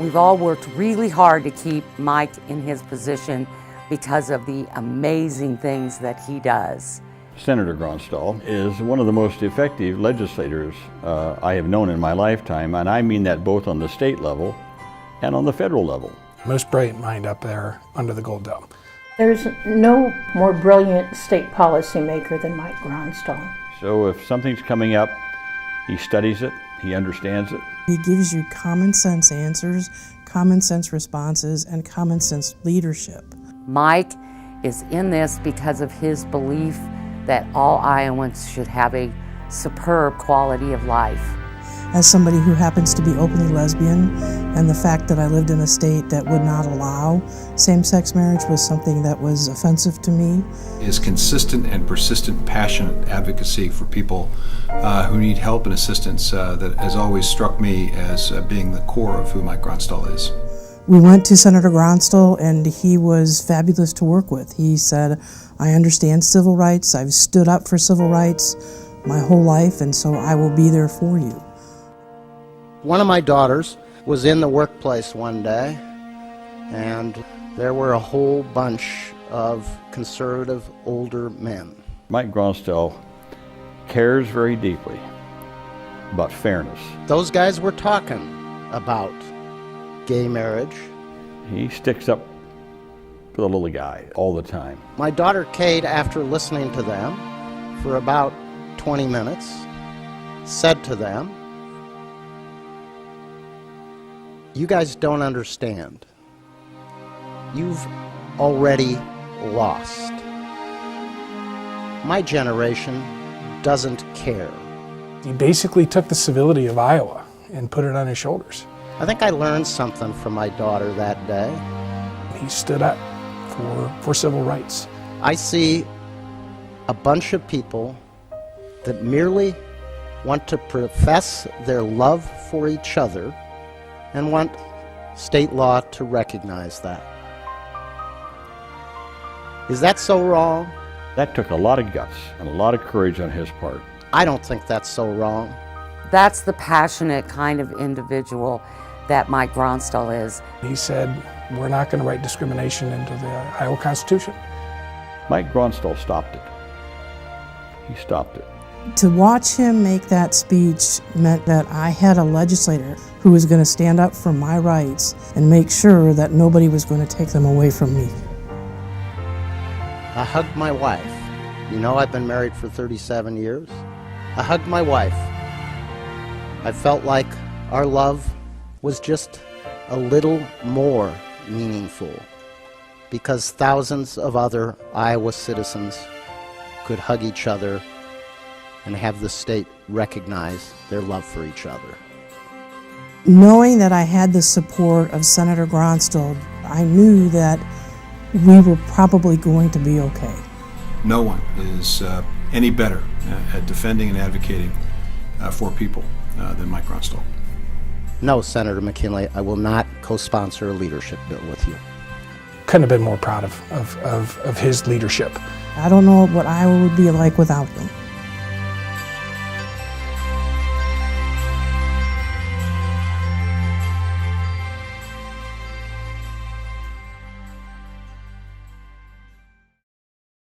We've all worked really hard to keep Mike in his position because of the amazing things that he does. Senator Gronstal is one of the most effective legislators I have known in my lifetime, and I mean that both on the state level and on the federal level. Most brilliant mind up there under the Gold Dome. There's no more brilliant state policymaker than Mike Gronstal. So if something's coming up, he studies it, he understands it. He gives you common sense answers, common sense responses, and common sense leadership. Mike is in this because of his belief that all Iowans should have a superb quality of life. As somebody who happens to be openly lesbian, and the fact that I lived in a state that would not allow same-sex marriage was something that was offensive to me. His consistent and persistent passionate advocacy for people who need help and assistance that has always struck me as being the core of who Mike Gronstal is. We went to Senator Gronstal, and he was fabulous to work with. He said, I understand civil rights, I've stood up for civil rights my whole life, and so I will be there for you. One of my daughters was in the workplace one day, and there were a whole bunch of conservative older men. Mike Gronstal cares very deeply about fairness. Those guys were talking about gay marriage. He sticks up for the little guy all the time. My daughter Kate, after listening to them for about 20 minutes, said to them, "You guys don't understand. You've already lost. My generation doesn't care." He basically took the civility of Iowa and put it on his shoulders. I think I learned something from my daughter that day. He stood up for civil rights. I see a bunch of people that merely want to profess their love for each other and want state law to recognize that. Is that so wrong? That took a lot of guts and a lot of courage on his part. I don't think that's so wrong. That's the passionate kind of individual that Mike Gronstal is. He said, we're not going to write discrimination into the Iowa Constitution. Mike Gronstal stopped it. He stopped it. To watch him make that speech meant that I had a legislator who was going to stand up for my rights and make sure that nobody was going to take them away from me. I hugged my wife. You know, I've been married for 37 years. I hugged my wife. I felt like our love was just a little more meaningful because thousands of other Iowa citizens could hug each other and have the state recognize their love for each other. Knowing that I had the support of Senator Gronstal, I knew that we were probably going to be okay. No one is any better at defending and advocating for people than Mike Gronstal. No, Senator McKinley, I will not co-sponsor a leadership bill with you. Couldn't have been more proud of his leadership. I don't know what Iowa would be like without him.